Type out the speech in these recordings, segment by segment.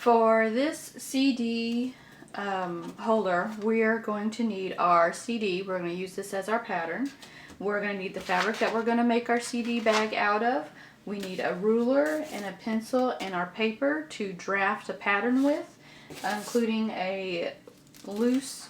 For this CD holder, we're going to need our CD. We're going to use this as our pattern. We're going to need the fabric that we're going to make our CD bag out of. We need a ruler and a pencil and our paper to draft a pattern with, including a loose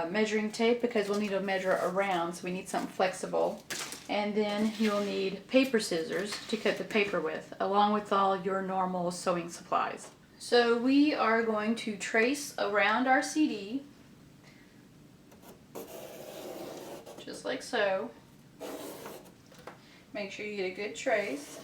measuring tape because we'll need to measure around, so we need something flexible. And then you'll need paper scissors to cut the paper with, along with all your normal sewing supplies. So we are going to trace around our CD, just like so. Make sure you get a good trace.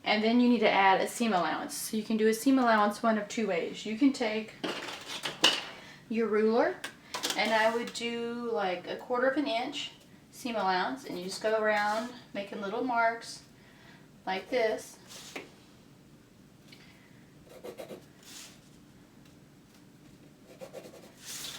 And then you need to add a seam allowance. So you can do a seam allowance one of two ways. You can take your ruler, and I would do like 1/4 inch seam allowance, and you just go around making little marks like this.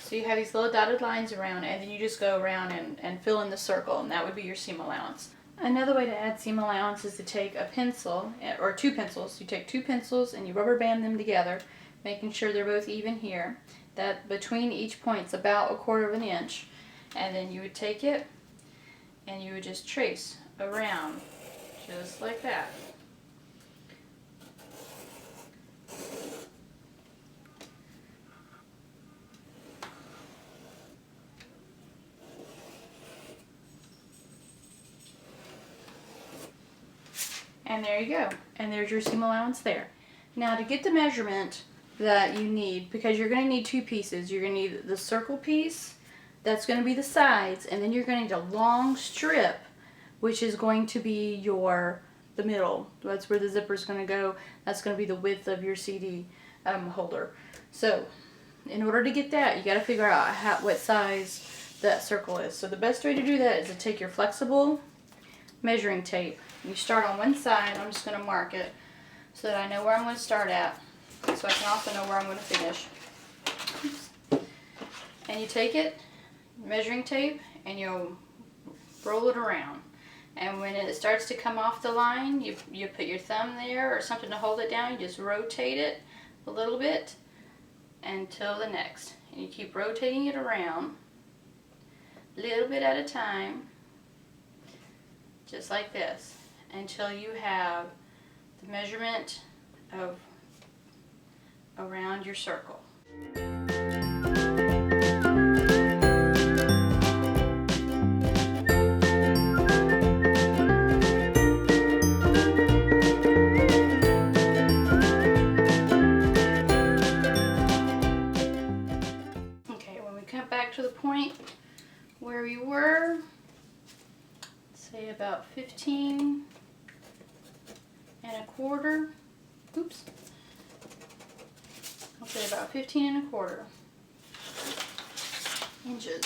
So you have these little dotted lines around, and then you just go around and fill in the circle, and that would be your seam allowance. Another way to add seam allowance is to take a pencil, or 2 pencils. You take 2 pencils and you rubber band them together, making sure they're both even here. That between each point's about 1/4 inch, and then you would take it and you would just trace around, just like that. And there you go. And there's your seam allowance there. Now to get the measurement that you need, because you're going to need 2 pieces. You're going to need the circle piece, that's going to be the sides, and then you're going to need a long strip, which is going to be the middle. That's where the zipper is going to go. That's going to be the width of your CD holder. So in order to get that, you got to figure out what size that circle is. So the best way to do that is to take your flexible measuring tape. You start on one side. I'm just going to mark it so that I know where I'm going to start at, so I can also know where I'm going to finish. Oops. And you take it, measuring tape, and you roll it around. And when it starts to come off the line, you put your thumb there or something to hold it down. You just rotate it a little bit until the next. And you keep rotating it around a little bit at a time, just like this, until you have the measurement of around your circle. Okay, when we come back to the point where we were, say about 15 1/4. Oops. I'll say about 15 1/4 inches.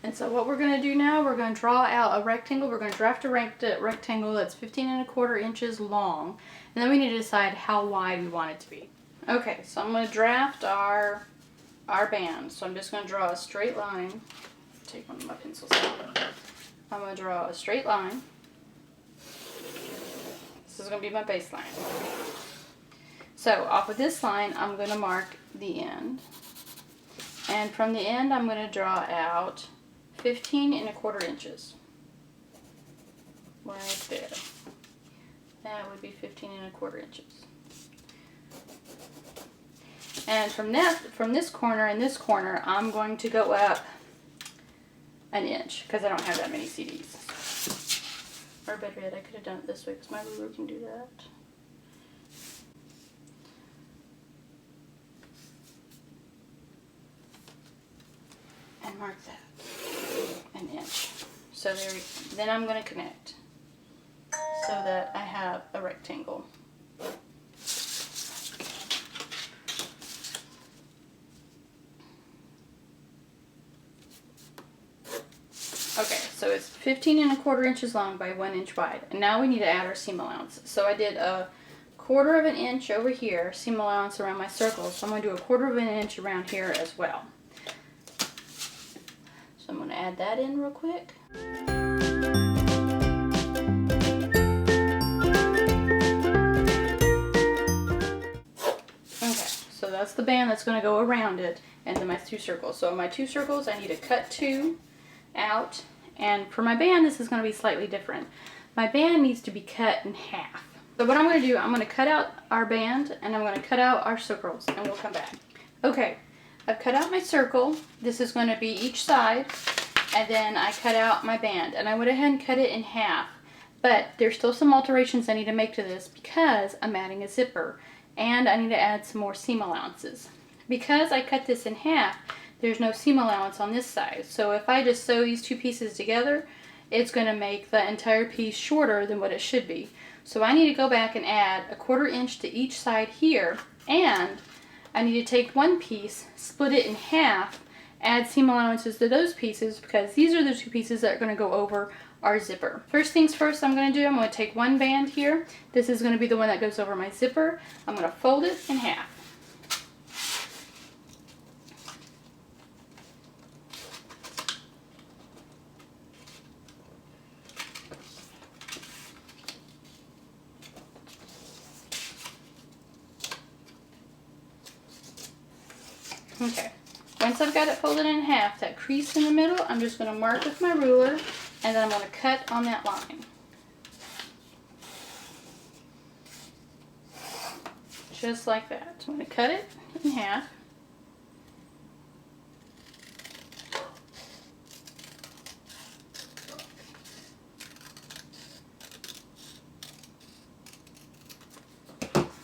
And so what we're going to do now, we're going to draw out a rectangle. We're going to draft a rectangle that's 15 1/4 inches long. And then we need to decide how wide we want it to be. Okay, so I'm going to draft our band. So I'm just going to draw a straight line. Take one of my pencils out. I'm going to draw a straight line. This is going to be my baseline. So off of this line, I'm going to mark the end. And from the end, I'm going to draw out 15 1/4 inches. Right there. That would be 15 1/4 inches. And from this corner and this corner, I'm going to go up an inch, because I don't have that many CDs. Or better yet, I could have done it this way, because my ruler can do that. And mark that, an inch. So then I'm going to connect, so that I have a rectangle. Okay, so it's 15 1/4 inches long by 1 inch wide. And now we need to add our seam allowance. So I did a 1/4 inch over here, seam allowance around my circle. So I'm going to do a 1/4 inch around here as well. So I'm going to add that in real quick. Okay, so that's the band that's going to go around it, and then my 2 circles. So my 2 circles, I need to cut 2 out, and for my band this is going to be slightly different. My band needs to be cut in half. So what I'm going to do, I'm going to cut out our band and I'm going to cut out our circles, and we'll come back. Okay, I've cut out my circle. This is going to be each side, and then I cut out my band, and I went ahead and cut it in half. But there's still some alterations I need to make to this because I'm adding a zipper, and I need to add some more seam allowances. Because I cut this in half, there's no seam allowance on this side. So if I just sew these 2 pieces together, it's going to make the entire piece shorter than what it should be. So I need to go back and add a 1/4 inch to each side here, and I need to take one piece, split it in half, add seam allowances to those pieces because these are the 2 pieces that are going to go over our zipper. First things first, I'm going to take one band here. This is going to be the one that goes over my zipper. I'm going to fold it in half. Okay, once I've got it folded in half, that crease in the middle, I'm just going to mark with my ruler, and then I'm going to cut on that line. Just like that. I'm going to cut it in half.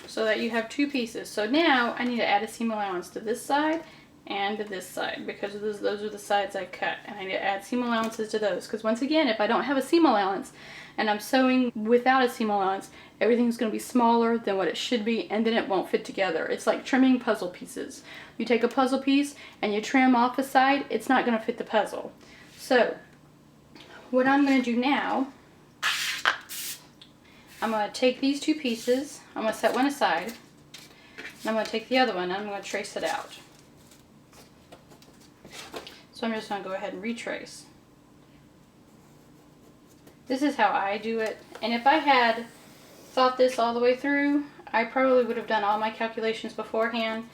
So that you have 2 pieces. So now I need to add a seam allowance to this side and to this side because those are the sides I cut, and I need to add seam allowances to those because once again, if I don't have a seam allowance and I'm sewing without a seam allowance, everything's going to be smaller than what it should be, and then it won't fit together. It's like trimming puzzle pieces. You take a puzzle piece and you trim off a side, it's not going to fit the puzzle. So what I'm going to do now, I'm going to take these 2 pieces, I'm going to set one aside, and I'm going to take the other one and I'm going to trace it out. So I'm just going to go ahead and retrace. This is how I do it, and if I had thought this all the way through, I probably would have done all my calculations beforehand,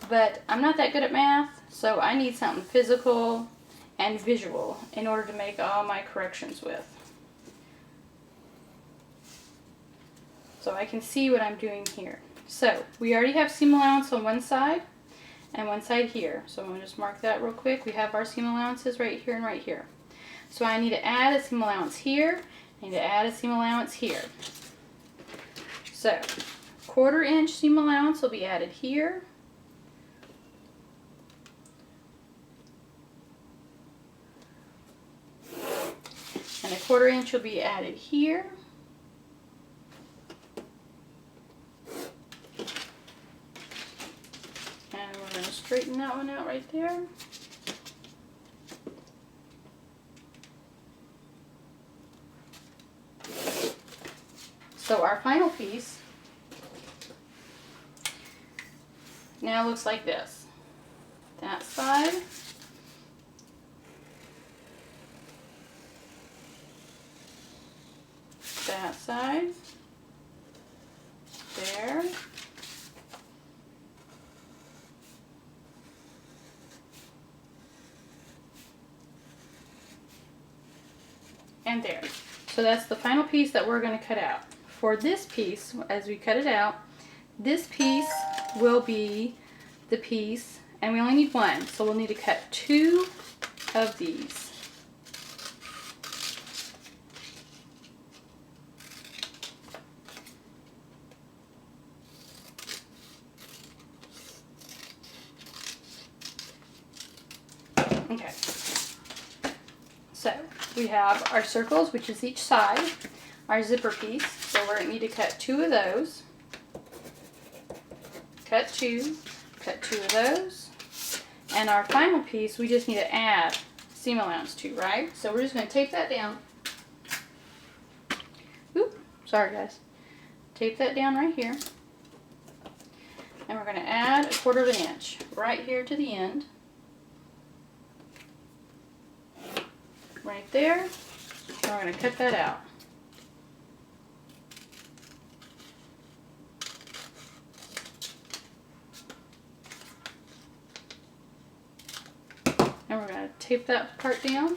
but I'm not that good at math, so I need something physical and visual in order to make all my corrections with. So I can see what I'm doing here. So we already have seam allowance on one side and one side here. So I'm going to just mark that real quick. We have our seam allowances right here and right here. So I need to add a seam allowance here. I need to add a seam allowance here. So 1/4 inch seam allowance will be added here. And a 1/4 inch will be added here. And we're going to straighten that one out right there. So our final piece now looks like this. That side, that side, there, and there. So that's the final piece that we're going to cut out. For this piece, as we cut it out, this piece will be the piece, and we only need one, so we'll need to cut 2 of these. Okay, so we have our circles, which is each side, our zipper piece, so we're going to need to cut 2 of those, cut 2 of those, and our final piece we just need to add seam allowance to, right? So we're just going to tape that down. Oop, sorry guys. Tape that down right here, and we're going to add a 1/4 inch right here to the end. right there. And we're going to cut that out. And we're going to tape that part down.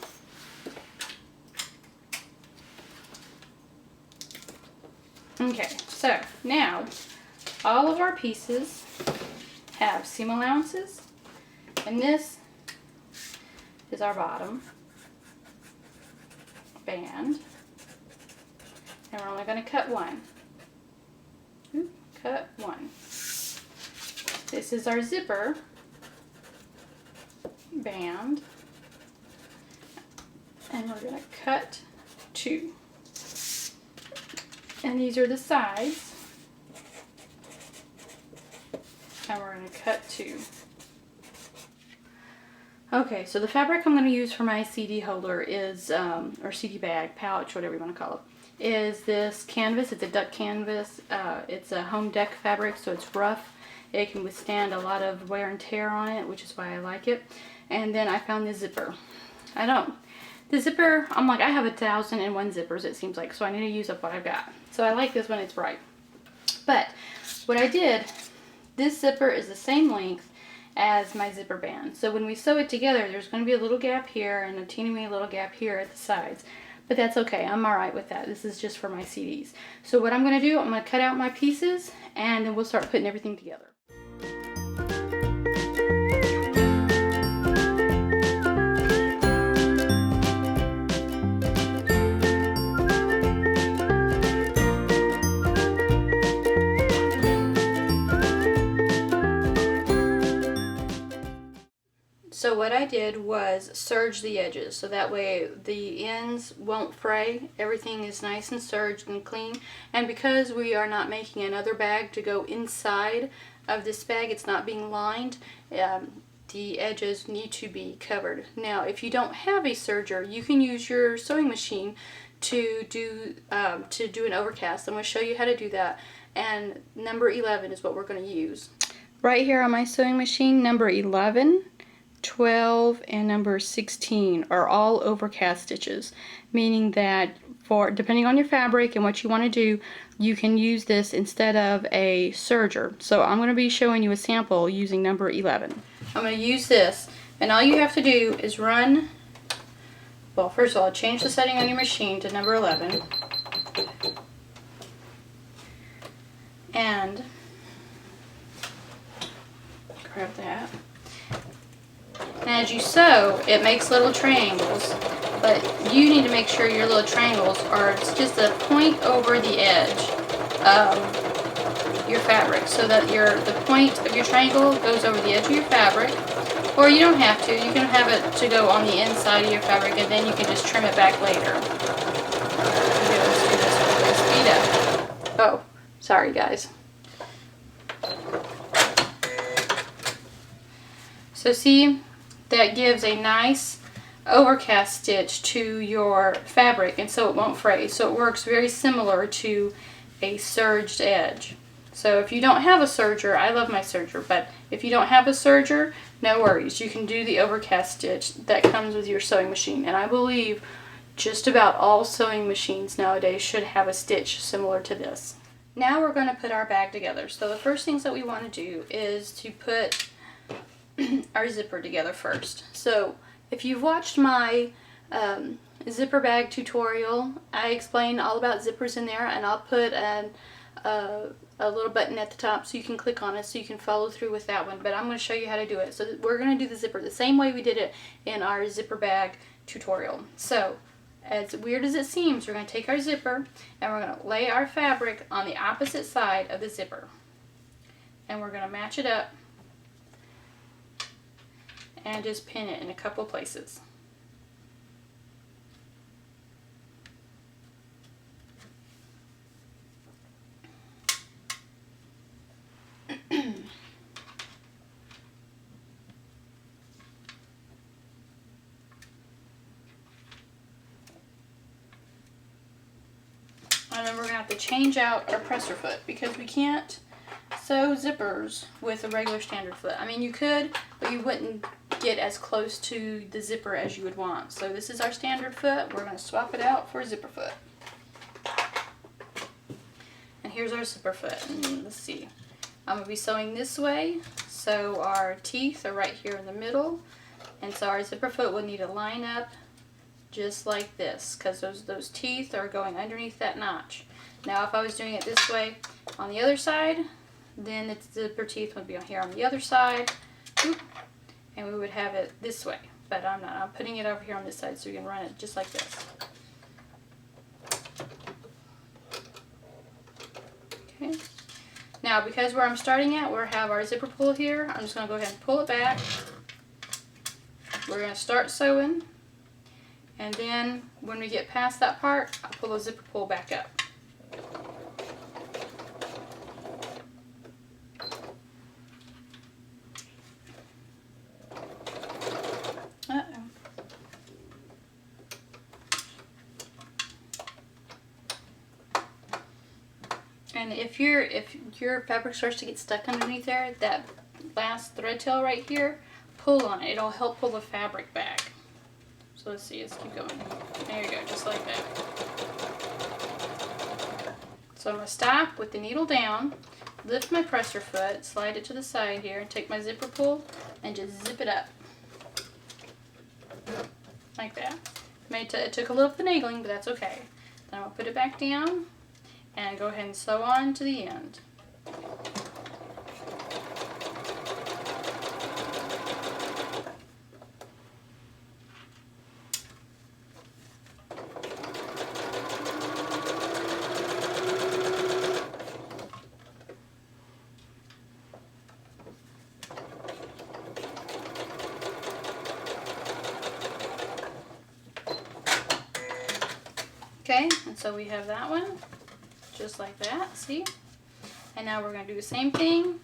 Okay, so now all of our pieces have seam allowances, and this is our bottom band, and we're only going to cut one. Cut one. This is our zipper band, and we're going to cut two. And these are the sides, and we're going to cut two. Okay, so the fabric I'm going to use for my CD holder is, or CD bag, pouch, whatever you want to call it, is this canvas. It's a duck canvas. It's a home deck fabric, so it's rough. It can withstand a lot of wear and tear on it, which is why I like it. And then I found this zipper. The zipper, I'm like, I have 1,001 zippers, it seems like, so I need to use up what I've got. So I like this one, it's bright. But what I did, this zipper is the same length as my zipper band. So when we sew it together, there's going to be a little gap here and a teeny weeny little gap here at the sides. But that's okay, I'm alright with that. This is just for my CDs. So what I'm going to do, I'm going to cut out my pieces, and then we'll start putting everything together. So what I did was serge the edges, so that way the ends won't fray. Everything is nice and serged and clean. And because we are not making another bag to go inside of this bag, it's not being lined, the edges need to be covered. Now, if you don't have a serger, you can use your sewing machine to do an overcast. I'm going to show you how to do that. And number 11 is what we're going to use. Right here on my sewing machine, number 11, 12, and number 16 are all overcast stitches, meaning that depending on your fabric and what you want to do, you can use this instead of a serger. So I'm going to be showing you a sample using number 11. I'm going to use this, and all you have to do is run, well, first of all, change the setting on your machine to number 11, and grab that. And as you sew, it makes little triangles, but you need to make sure your little triangles are just a point over the edge of your fabric, so that the point of your triangle goes over the edge of your fabric. Or you don't have to. You can have it to go on the inside of your fabric, and then you can just trim it back later. Okay, let's do this with speed up. Oh, sorry guys. So see, that gives a nice overcast stitch to your fabric, and so it won't fray. So it works very similar to a serged edge. So if you don't have a serger, I love my serger, but if you don't have a serger, no worries. You can do the overcast stitch that comes with your sewing machine. And I believe just about all sewing machines nowadays should have a stitch similar to this. Now we're going to put our bag together. So the first things that we want to do is to put our zipper together first. So if you've watched my zipper bag tutorial, I explain all about zippers in there, and I'll put a little button at the top so you can click on it so you can follow through with that one. But I'm going to show you how to do it. So we're going to do the zipper the same way we did it in our zipper bag tutorial. So as weird as it seems, we're going to take our zipper and we're going to lay our fabric on the opposite side of the zipper, and we're going to match it up and just pin it in a couple places. And then we're going to have to change out our presser foot because we can't sew zippers with a regular standard foot. I mean, you could, but you wouldn't get get as close to the zipper as you would want. So this is our standard foot. We're going to swap it out for a zipper foot. And here's our zipper foot. And let's see. I'm going to be sewing this way. So our teeth are right here in the middle. And so our zipper foot will need to line up just like this, because those teeth are going underneath that notch. Now if I was doing it this way on the other side, then the zipper teeth would be on here on the other side. Oop, and we would have it this way. But I'm not. I'm putting it over here on this side so we can run it just like this. Okay. Now because where I'm starting at, we have our zipper pull here. I'm just going to go ahead and pull it back. We're going to start sewing. And then when we get past that part, I'll pull the zipper pull back up. And if your fabric starts to get stuck underneath there, that last thread tail right here, pull on it. It'll help pull the fabric back. So let's see, let's keep going. There you go, just like that. So I'm going to stop with the needle down, lift my presser foot, slide it to the side here, and take my zipper pull and just zip it up. Like that. It took a little finagling, but that's okay. Then I'm going to put it back down and go ahead and sew on to the end. Okay, and so we have that one, just like that, see? And now we're going to do the same thing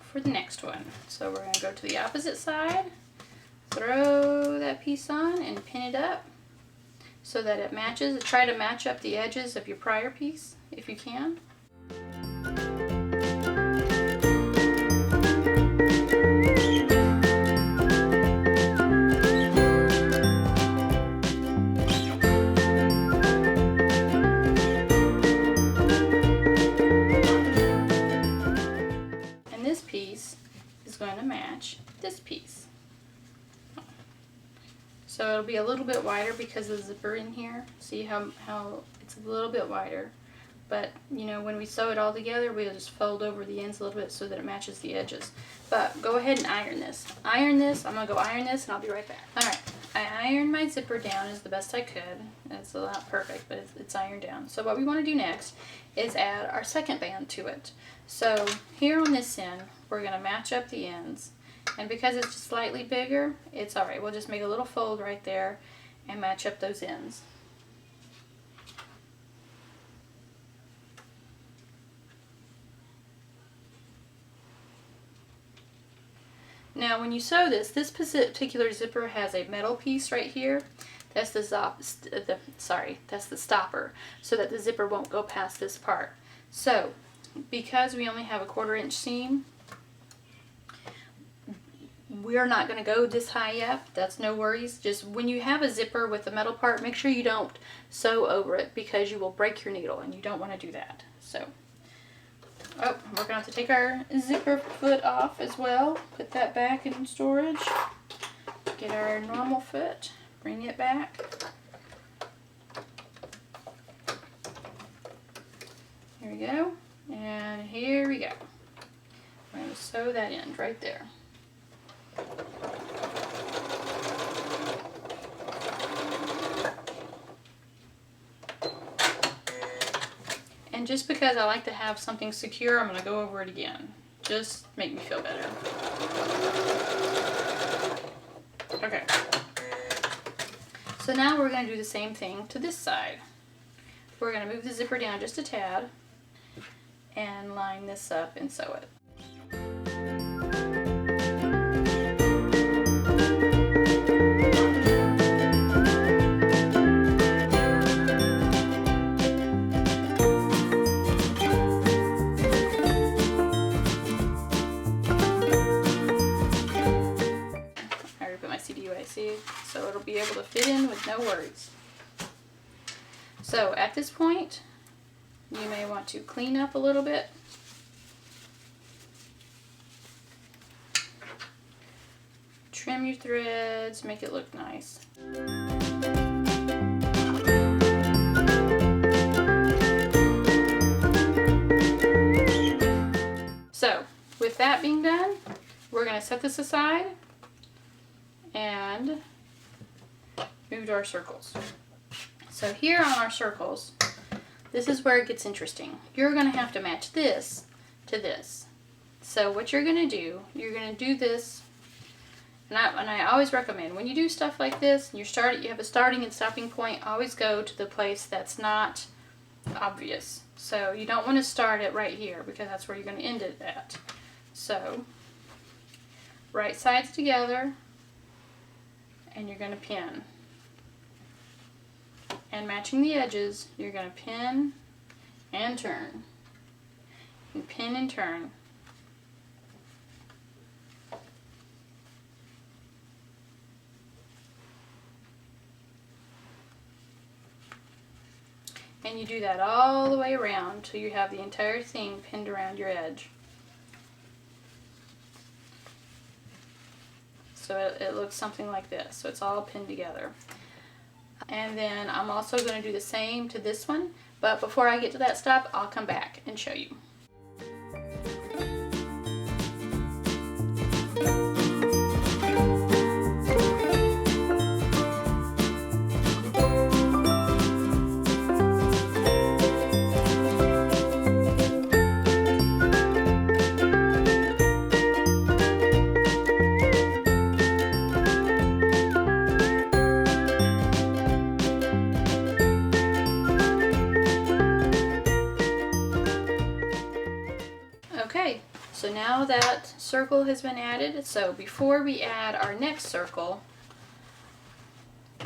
for the next one. So we're going to go to the opposite side, throw that piece on and pin it up so that it matches. Try to match up the edges of your prior piece if you can. This piece. So it'll be a little bit wider because of the zipper in here. See how it's a little bit wider. But you know, when we sew it all together, we'll just fold over the ends a little bit so that it matches the edges. But go ahead and iron this. Iron this. I'm going to go iron this and I'll be right back. Alright, I ironed my zipper down as the best I could. It's not perfect, but it's ironed down. So what we want to do next is add our second band to it. So here on this end, we're going to match up the ends. And because it's just slightly bigger, it's alright. We'll just make a little fold right there and match up those ends. Now when you sew this particular zipper has a metal piece right here. That's the stopper, so that the zipper won't go past this part. So because we only have a 1/4 inch seam, we're not going to go this high up. That's no worries. Just when you have a zipper with the metal part, make sure you don't sew over it because you will break your needle and you don't want to do that. So, we're going to have to take our zipper foot off as well. Put that back in storage. Get our normal foot. Bring it back. Here we go. And here we go. We're going to sew that end right there. And just because I like to have something secure, I'm going to go over it again. Just make me feel better. Okay. So now we're going to do the same thing to this side. We're going to move the zipper down just a tad and line this up and sew it. OCD way, see? So it'll be able to fit in with no worries. So at this point, you may want to clean up a little bit. Trim your threads, make it look nice. So, with that being done, we're going to set this aside and move to our circles. So here on our circles, this is where it gets interesting. You're going to have to match this to this. So what you're going to do, you're going to do this, and I always recommend when you do stuff like this, and you have a starting and stopping point, always go to the place that's not obvious. So you don't want to start it right here because that's where you're going to end it at. So right sides together, and you're going to pin. And matching the edges, you're going to pin and turn. And pin and turn. And you do that all the way around till you have the entire thing pinned around your edge. So it looks something like this. So it's all pinned together. And then I'm also going to do the same to this one, but before I get to that step, I'll come back and show you. Okay, so now that circle has been added, so before we add our next circle,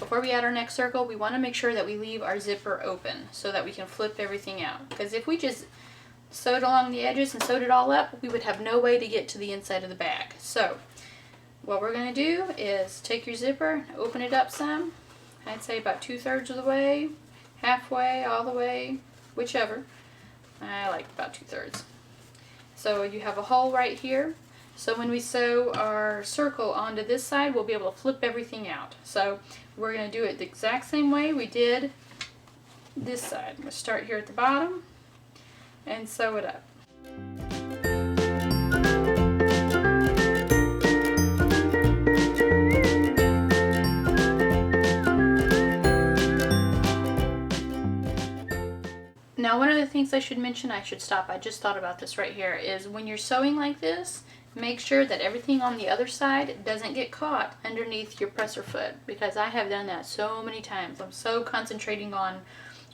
we want to make sure that we leave our zipper open so that we can flip everything out. Because if we just sewed along the edges and sewed it all up, we would have no way to get to the inside of the bag. So what we're going to do is take your zipper, open it up some, I'd say about 2/3 of the way, halfway, all the way, whichever. I like about 2/3. So you have a hole right here. So when we sew our circle onto this side, we'll be able to flip everything out. So we're going to do it the exact same way we did this side. We'll start here at the bottom and sew it up. Now one of the things I should mention, I just thought about this right here, is when you're sewing like this, make sure that everything on the other side doesn't get caught underneath your presser foot, because I have done that so many times. I'm so concentrating on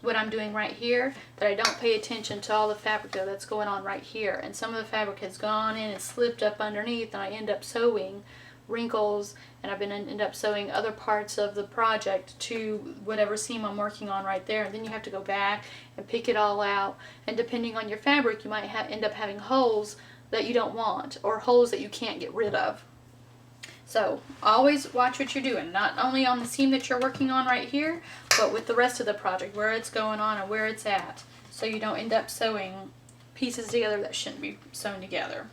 what I'm doing right here that I don't pay attention to all the fabric that's going on right here, and some of the fabric has gone in and slipped up underneath, and I end up sewing wrinkles, and I've been end up sewing other parts of the project to whatever seam I'm working on right there, and then you have to go back and pick it all out, and depending on your fabric you might end up having holes that you don't want, or holes that you can't get rid of. So always watch what you're doing, not only on the seam that you're working on right here, but with the rest of the project, where it's going on and where it's at, so you don't end up sewing pieces together that shouldn't be sewn together.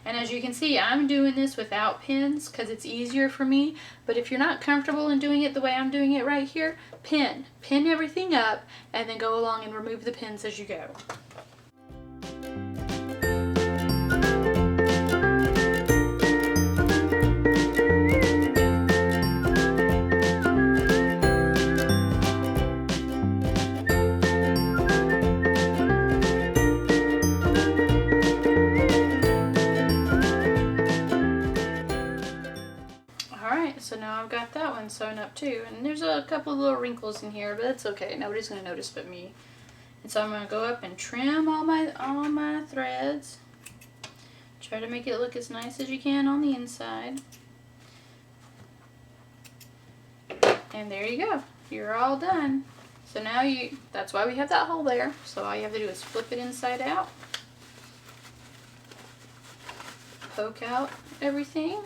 And as you can see, I'm doing this without pins because it's easier for me, but if you're not comfortable in doing it the way I'm doing it right here, pin everything up, and then go along and remove the pins as you go. So now I've got that one sewn up too, and there's a couple of little wrinkles in here, but it's okay. Nobody's going to notice but me. And so I'm going to go up and trim all my threads. Try to make it look as nice as you can on the inside. And there you go. You're all done. So now that's why we have that hole there. So all you have to do is flip it inside out. Poke out everything.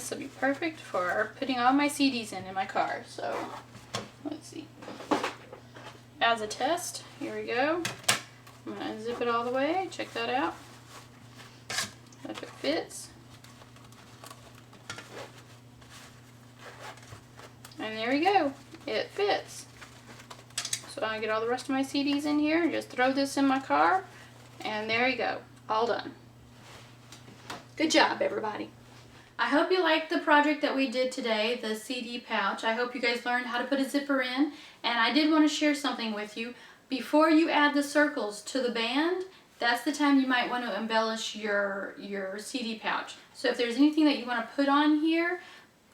this will be perfect for putting all my CDs in my car. So let's see. As a test, here we go. I'm going to zip it all the way. Check that out. If it fits. And there we go. It fits. So I get all the rest of my CDs in here and just throw this in my car. And there you go. All done. Good job, everybody. I hope you liked the project that we did today, the CD pouch. I hope you guys learned how to put a zipper in. And I did want to share something with you. Before you add the circles to the band, that's the time you might want to embellish your CD pouch. So if there's anything that you want to put on here,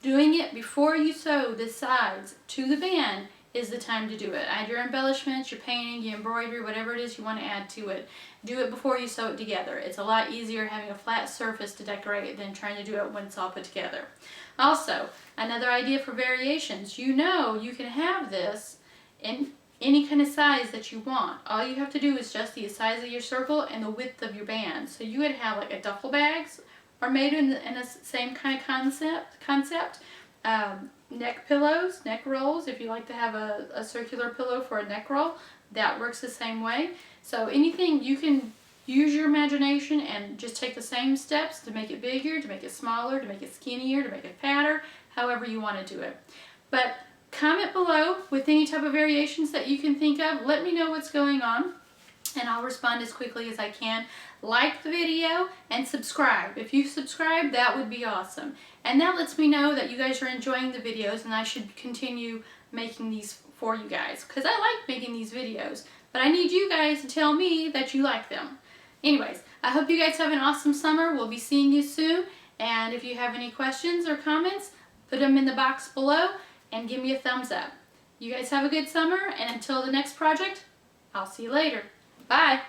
doing it before you sew the sides to the band is the time to do it. Add your embellishments, your painting, your embroidery, whatever it is you want to add to it. Do it before you sew it together. It's a lot easier having a flat surface to decorate than trying to do it when it's all put together. Also, another idea for variations. You know you can have this in any kind of size that you want. All you have to do is just the size of your circle and the width of your band. So you would have like a duffel bags are made in the same kind of concept. Neck pillows, neck rolls, if you like to have a circular pillow for a neck roll, that works the same way. So anything, you can use your imagination and just take the same steps to make it bigger, to make it smaller, to make it skinnier, to make it fatter, however you want to do it. But comment below with any type of variations that you can think of. Let me know what's going on and I'll respond as quickly as I can. Like the video and subscribe. If you subscribe, that would be awesome. And that lets me know that you guys are enjoying the videos and I should continue making these for you guys. Because I like making these videos. But I need you guys to tell me that you like them. Anyways, I hope you guys have an awesome summer. We'll be seeing you soon. And if you have any questions or comments, put them in the box below and give me a thumbs up. You guys have a good summer, and until the next project, I'll see you later. Bye!